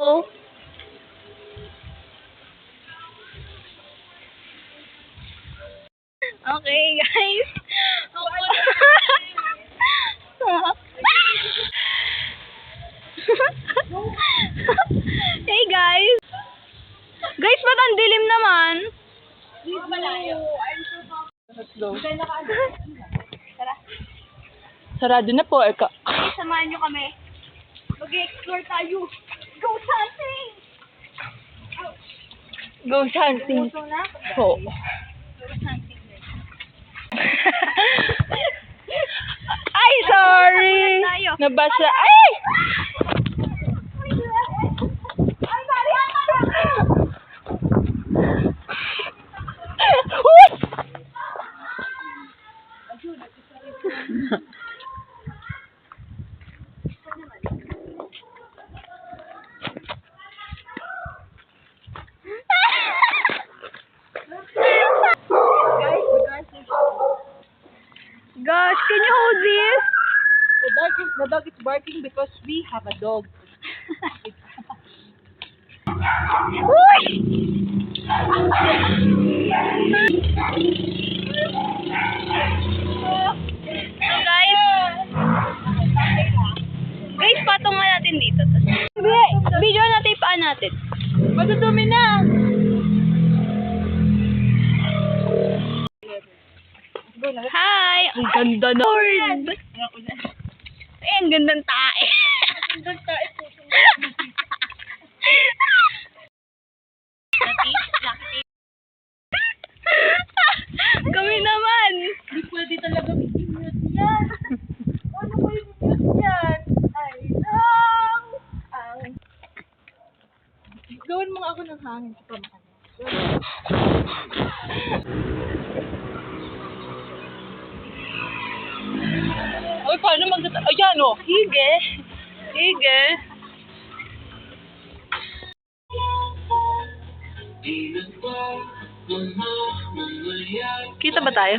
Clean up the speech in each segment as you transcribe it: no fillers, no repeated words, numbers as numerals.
Oh. Okay, guys. Hey, guys. Guys, ba't ang dilim naman? Let's go. Tara. Sarado na po. Guys, samahan nyo kami. Mag-explore tayo. Go hunting! Go hunting. Gusto na? Po. Go hunting. Ay, sorry. Tayo. Nabasa. Ay! Gosh, can you hold this? The dog is barking because we have a dog. So guys, patong nga natin dito. Video natin yung paan natin. Madudumi na. Hi! Ang ganda na. Lord! Ay, ang gandang tae. Kami naman. Hindi pwede talaga i-mute yan. Ano ko i-mute yan? Ay, lang. Gawin mo nga ako ng hangin sa pamakan. Ay, paano ayan, oh. Hige. Hige. Kita ba tayo?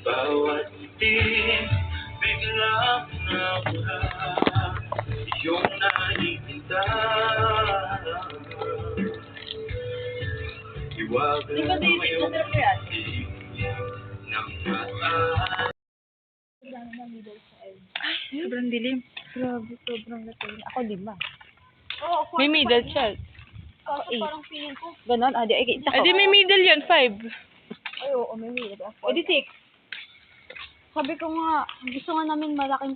Bawat itim, biglang nawala, iyong nakikita. Iwagan mo yung ng mata. Sobrang dilim. Grabe, sobrang natin. Ako 5. May middle child. Parang feeling ko. Ganon? Adi may middle yan, 5. Ay, oo, may middle. O, di 6. Sabi ko nga, gusto nga namin malaking